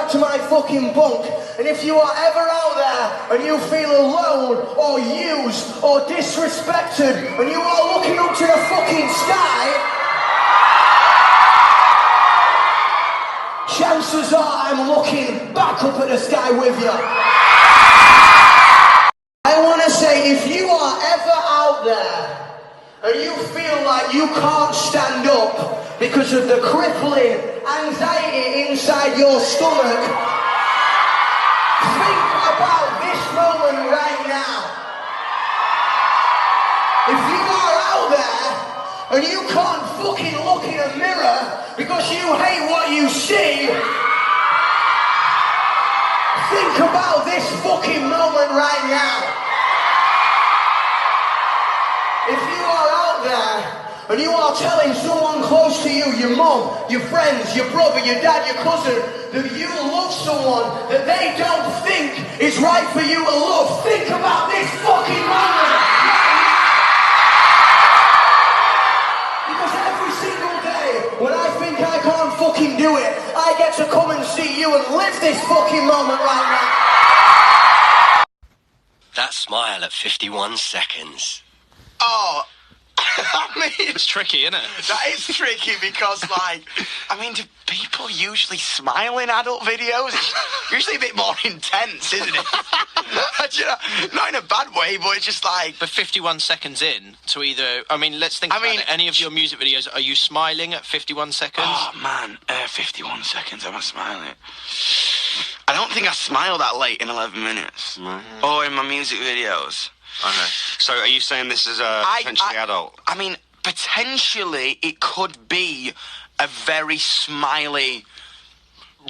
back to my fucking bunk, and if you are ever out there and you feel alone or used or disrespected and you are looking up to the fucking sky, chances are I'm looking back up at the sky with you. I want to say, if you are ever out there and you feel like you can't stand up because of the crippling anxiety inside your stomach, think about this moment right now. If you are out there and you can't fucking look in a mirror because you hate what you see, think about this fucking moment right now. If you are out there and you are telling someone close to you, your mum, your friends, your brother, your dad, your cousin, that you love someone that they don't think is right for you to love, think about this fucking moment right now. Because every single day, when I think I can't fucking do it, I get to come and see you and live this fucking moment right now. That smile at 51 seconds. Oh, I mean... It's tricky, isn't it? That is tricky because, like, I mean, do people usually smile in adult videos? It's usually a bit more intense, isn't it? You know, not in a bad way, but it's just like... But 51 seconds in to either... I mean, let's think about it. Any of your music videos, are you smiling at 51 seconds? Oh, man, 51 seconds, am I smiling? I don't think I smile that late in 11 minutes. Or in my music videos. Okay. So are you saying this is potentially adult? I mean, potentially it could be a very smiley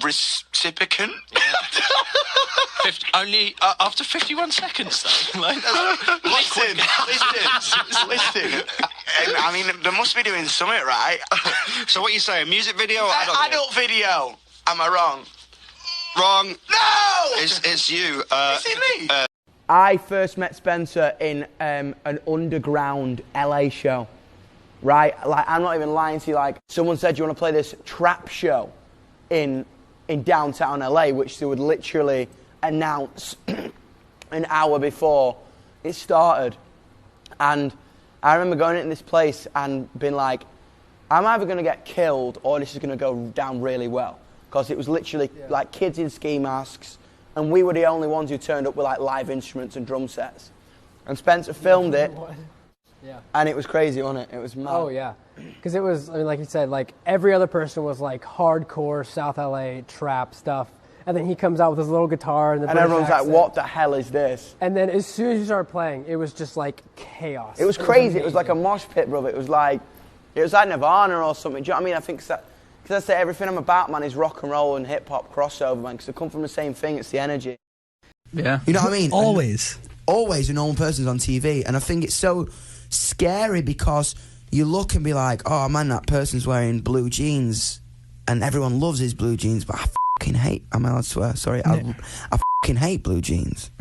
recipient. Yeah. Only after 51 seconds, though. Like, listen. I mean, they must be doing something right. So what you say, a music video or adult video? Am I wrong? Wrong. No! It's you. Is it me? I first met Spencer in an underground LA show, right? Like, I'm not even lying to you. Like, someone said, "You want to play this trap show in downtown LA," which they would literally announce an hour before it started. And I remember going into this place and being like, "I'm either going to get killed or this is going to go down really well," because it was literally like kids in ski masks. And we were the only ones who turned up with like live instruments and drum sets. And Spencer filmed it, and it was crazy, wasn't it? It was mad. Oh yeah, because it was, I mean, like you said, like every other person was like hardcore South LA trap stuff, and then he comes out with his little guitar and everyone's like, "What the hell is this?" And then as soon as you started playing, it was just like chaos. It was crazy. It was like a mosh pit, brother. It was like Nirvana or something. Do you know what I mean? I think that. Because I say everything I'm about, man, is rock and roll and hip-hop crossover, man, because they come from the same thing, it's the energy. Yeah. You know what I mean? Always. Always a normal person's on TV, and I think it's so scary because you look and be like, oh, man, that person's wearing blue jeans, and everyone loves his blue jeans, but I fucking hate, am I allowed to swear? Sorry, I fucking hate blue jeans.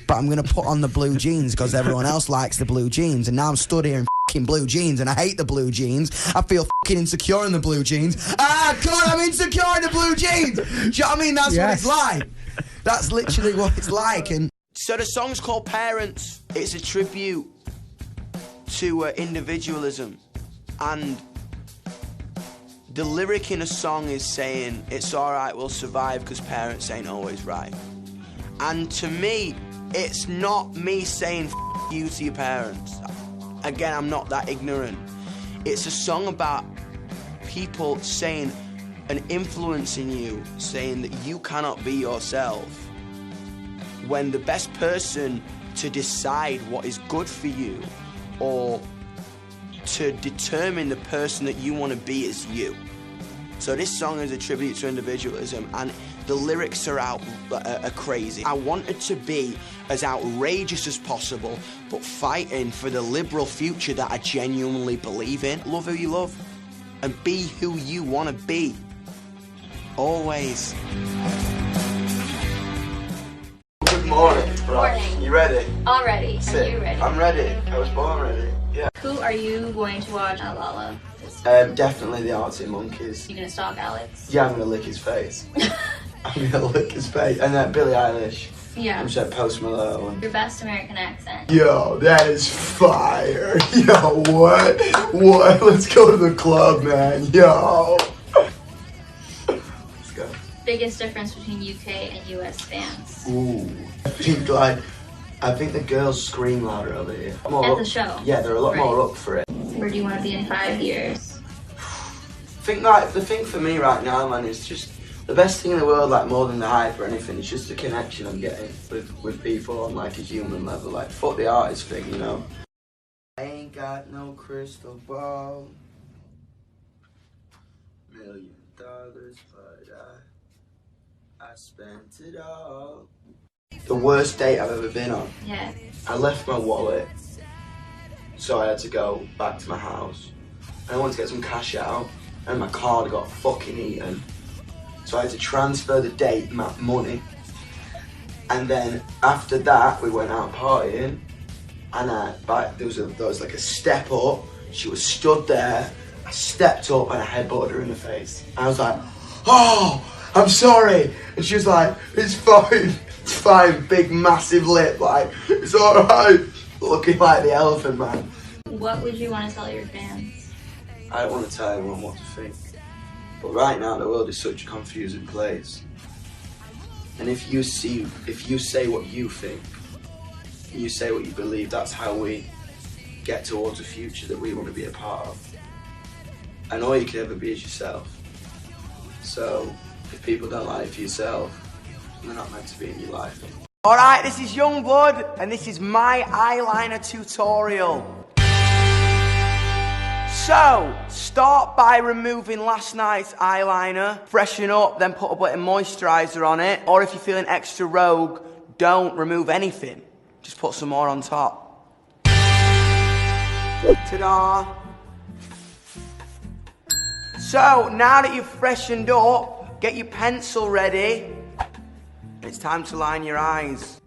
But I'm going to put on the blue jeans because everyone else likes the blue jeans, and now I'm stood here in fucking blue jeans and I hate the blue jeans. I feel fucking insecure in the blue jeans. Ah, God, I'm insecure in the blue jeans. Do you know what I mean? That's what it's like. That's literally what it's like. And so the song's called Parents. It's a tribute to individualism, and the lyric in a song is saying it's alright, we'll survive because parents ain't always right. And to me, it's not me saying F you to your parents. Again, I'm not that ignorant. It's a song about people saying and influencing you, saying that you cannot be yourself, when the best person to decide what is good for you or to determine the person that you want to be is you. So this song is a tribute to individualism, and the lyrics are crazy. I wanted to be as outrageous as possible, but fighting for the liberal future that I genuinely believe in. Love who you love, and be who you want to be. Always. Good morning. Morning. You ready? All ready. Sit. Are you ready? I'm ready. I was born ready. Yeah. Who are you going to watch at Lala? Definitely the Arctic Monkeys. You gonna stalk Alex? Yeah, I'm gonna lick his face. I'm gonna lick his face. And then Billie Eilish. Yeah. I'm saying Post Malone. Your best American accent. Yo, that is fire. Yo, what? What? Let's go to the club, man. Yo. Let's go. Biggest difference between UK and US fans? Ooh. I think the girls scream louder over here. At the show? Yeah, they're a lot more up for it. Where do you want to be in 5 years? I think like the thing for me right now, man, is just the best thing in the world, like more than the hype or anything, it's just the connection I'm getting with people on like a human level. Like fuck the artist thing, you know. I ain't got no crystal ball, $1 million, but I spent it all. The worst date I've ever been on. Yeah. I left my wallet, so I had to go back to my house. And I wanted to get some cash out, and my card got fucking eaten. So I had to transfer the date, my money. And then after that, we went out partying, and there was like a step up. She was stood there. I stepped up and I headbutted her in the face. I was like, "Oh, I'm sorry." And she was like, "It's fine. It's fine." Big massive lip, like, "It's alright." Looking like the Elephant Man. What would you want to tell your fans? I don't want to tell everyone what to think. But right now the world is such a confusing place. And if you say what you think, you say what you believe, that's how we get towards a future that we want to be a part of. And all you can ever be is yourself. So if people don't like it for yourself, they're not meant to be in your life. Alright, this is YUNGBLUD, and this is my eyeliner tutorial. So, start by removing last night's eyeliner, freshen up, then put a bit of moisturiser on it. Or if you're feeling extra rogue, don't remove anything. Just put some more on top. Ta-da! So, now that you've freshened up, get your pencil ready. It's time to line your eyes.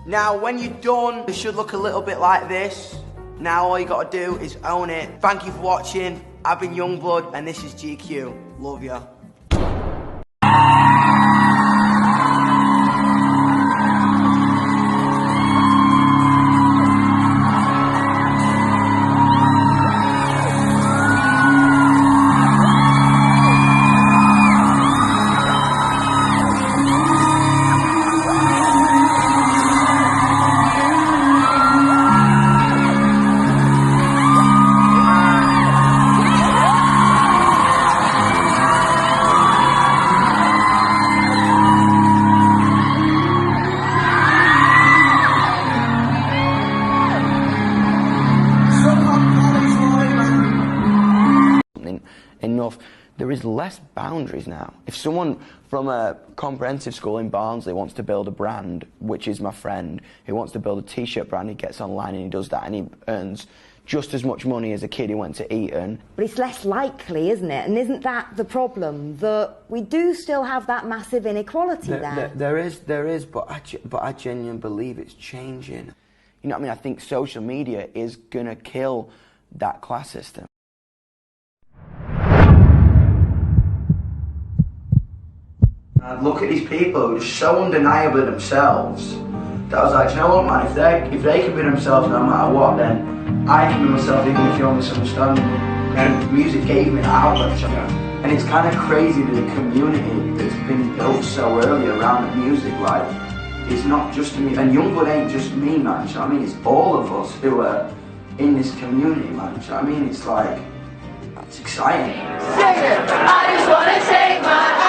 Now, when you're done, it should look a little bit like this. Now, all you gotta do is own it. Thank you for watching. I've been YUNGBLUD, and this is GQ. Love ya. Enough, there is less boundaries now. If someone from a comprehensive school in Barnsley wants to build a brand, which is my friend, who wants to build a t-shirt brand, he gets online and he does that and he earns just as much money as a kid who went to Eton. But it's less likely, isn't it? And isn't that the problem, that we do still have that massive inequality there? There is, but I genuinely believe it's changing. You know what I mean? I think social media is gonna kill that class system. I'd look at these people who are so undeniably themselves that I was like, you know what, man, if they can be themselves no matter what, then I can be myself even if you're misunderstanding me. And music gave me that outlet. And it's kind of crazy that the community that's been built so early around the music, like, it's not just me. And YUNGBLUD ain't just me, man, you know what I mean? It's all of us who are in this community, man, you know what I mean? It's like, it's exciting. Sing it! I just wanna take my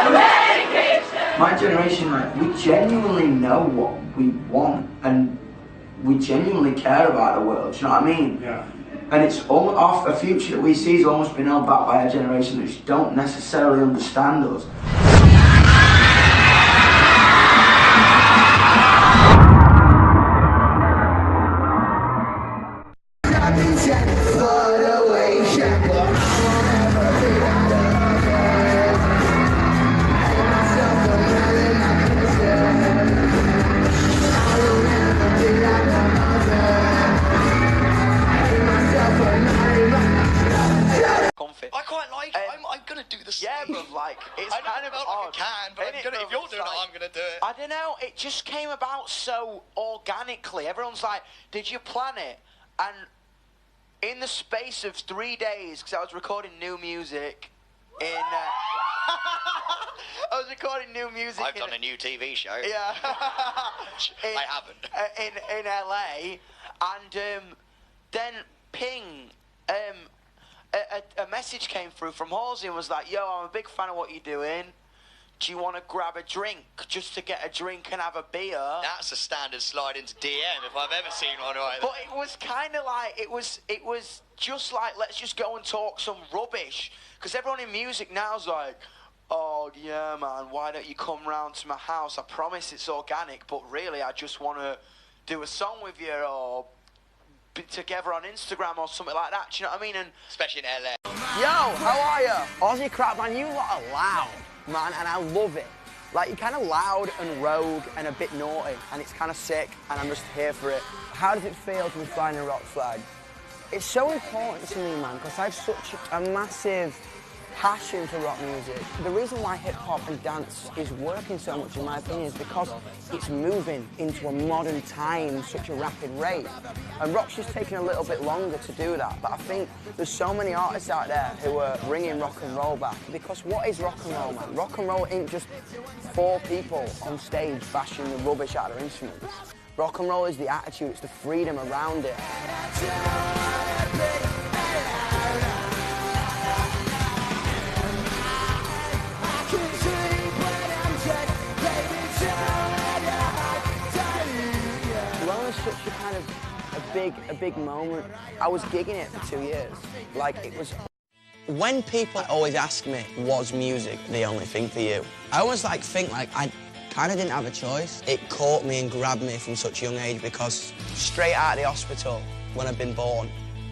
medication. My generation, like, we genuinely know what we want and we genuinely care about the world, do you know what I mean? Yeah. And it's a future that we see has almost been held back by a generation that don't necessarily understand us. like, it's kind of odd. I can, but if you're doing it, I'm going to do it. I don't know, it just came about so organically. Everyone's like, did you plan it? And in the space of 3 days, because I was recording new music in... I was recording new music. I've done a new TV show. Yeah. I haven't. In LA, and then ping, a message came through from Halsey and was like, "Yo, I'm a big fan of what you're doing. Do you want to grab a drink just to get a drink and have a beer?" That's a standard slide into DM if I've ever seen one right. But it was kind of like it was just like, let's just go and talk some rubbish, because everyone in music now's like, "Oh yeah, man, why don't you come round to my house? I promise it's organic, but really I just want to do a song with you or be together on Instagram or something like that." Do you know what I mean? And especially in LA. Yo, how are you? Aussie crap, man. You lot are loud, man, and I love it. Like, you're kind of loud and rogue and a bit naughty, and it's kind of sick, and I'm just here for it. How does it feel to be flying a rock flag? It's so important to me, man, because I have such a massive passion for rock music. The reason why hip-hop and dance is working so much, in my opinion, is because it's moving into a modern time, such a rapid rate. And rock's just taking a little bit longer to do that, but I think there's so many artists out there who are bringing rock and roll back, because what is rock and roll, man? Rock and roll ain't just 4 people on stage bashing the rubbish out of their instruments. Rock and roll is the attitude, it's the freedom around it. Such a kind of a big moment. I was gigging it for 2 years. Like, it was... When people always ask me, was music the only thing for you? I always think I kind of didn't have a choice. It caught me and grabbed me from such a young age, because straight out of the hospital, when I'd been born,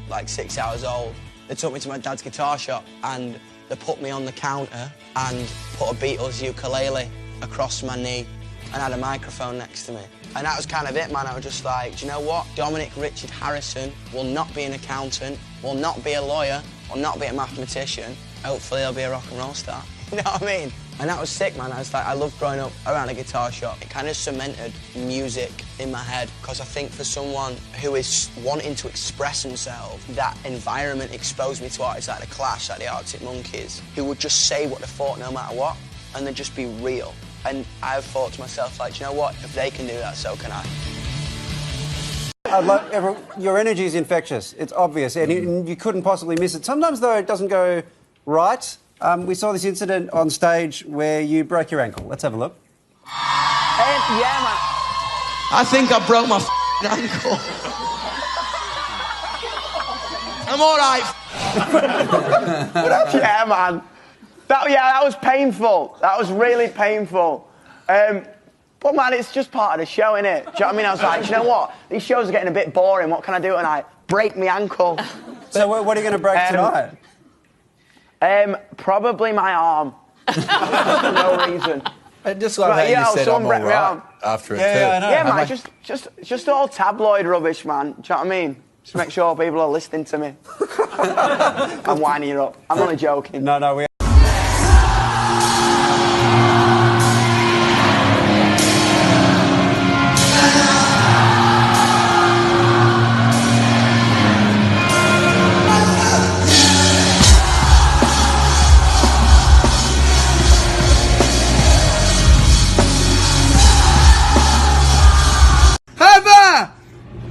like 6 hours old, they took me to my dad's guitar shop and they put me on the counter and put a Beatles ukulele across my knee and had a microphone next to me. And that was kind of it, man. I was just like, do you know what? Dominic Richard Harrison will not be an accountant, will not be a lawyer, will not be a mathematician. Hopefully he'll be a rock and roll star. You know what I mean? And that was sick, man. I was like, I loved growing up around a guitar shop. It kind of cemented music in my head, because I think for someone who is wanting to express themselves, that environment exposed me to artists like The Clash, like the Arctic Monkeys, who would just say what they thought no matter what, and then just be real. And I've thought to myself, like, you know what? If they can do that, so can I. Your energy is infectious. It's obvious, and you couldn't possibly miss it. Sometimes, though, it doesn't go right. We saw this incident on stage where you broke your ankle. Let's have a look. Yeah, man. I think I broke my ankle. I'm all right. Yeah, man. That was painful. That was really painful. But, man, it's just part of the show, innit? Do you know what I mean? I was like, do you know what? These shows are getting a bit boring. What can I do tonight? Break my ankle. So what are you going to break tonight? Probably my arm. For no reason. I just love how you said I'm all right after it, too. Yeah, man, just all tabloid rubbish, man. Do you know what I mean? Just make sure people are listening to me. I'm winding you up. I'm only joking. No, we...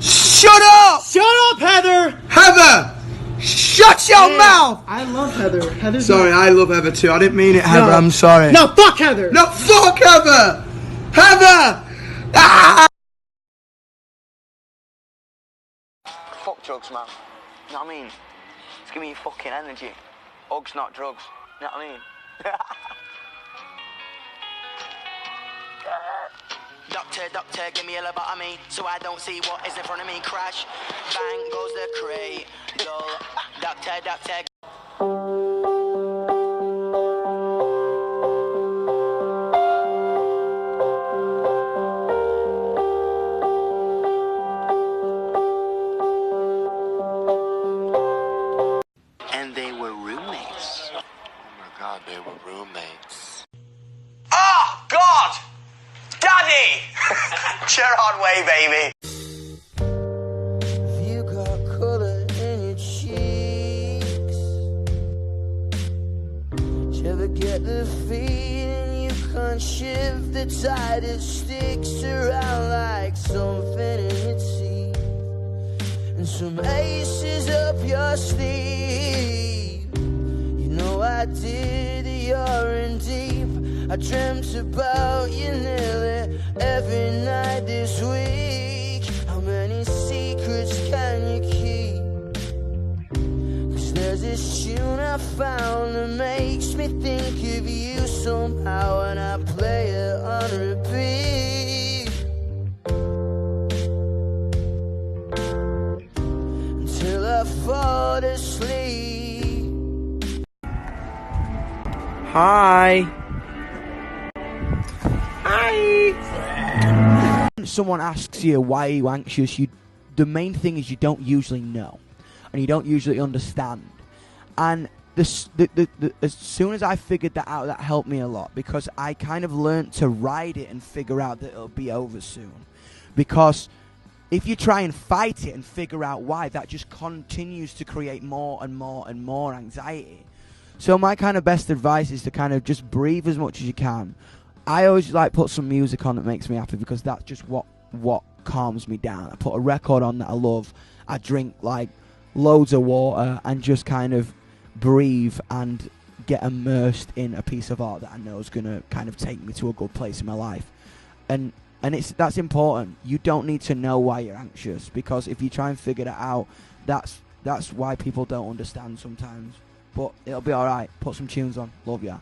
Shut up! Shut up, Heather! Heather! Shut your mouth! I love Heather. Heather's sorry, I love Heather too. I didn't mean it, Heather. No. I'm sorry. No, fuck Heather! No, fuck Heather! Heather! Ah! Fuck drugs, man. You know what I mean? It's giving you fucking energy. Hugs, not drugs. You know what I mean? Doctor, give me a lobotomy so I don't see what is in front of me. Crash, bang goes the cradle. Doctor. And they were roommates. Oh my God, they were roommates. Gerard Way, baby. You got color in your cheeks. Did you ever get the feeling you can't shift the tide? It sticks around like something in your teeth, and some aces up your sleeve. You know I did, you're in deep. I dreamt about you nearly every night this week. How many secrets can you keep? 'Cause there's this tune I found that makes me think of you somehow, and I play it on repeat until I fall asleep. Hi. Someone asks you why are you anxious, the main thing is you don't usually know, and you don't usually understand. And as soon as I figured that out, that helped me a lot, because I kind of learned to ride it and figure out that it'll be over soon. Because if you try and fight it and figure out why, that just continues to create more and more and more anxiety. So my kind of best advice is to kind of just breathe as much as you can. I always like put some music on that makes me happy, because that's just what calms me down. I put a record on that I love. I drink like loads of water and just kind of breathe and get immersed in a piece of art that I know is going to kind of take me to a good place in my life. And that's important. You don't need to know why you're anxious, because if you try and figure that out, that's why people don't understand sometimes. But it'll be alright. Put some tunes on. Love ya.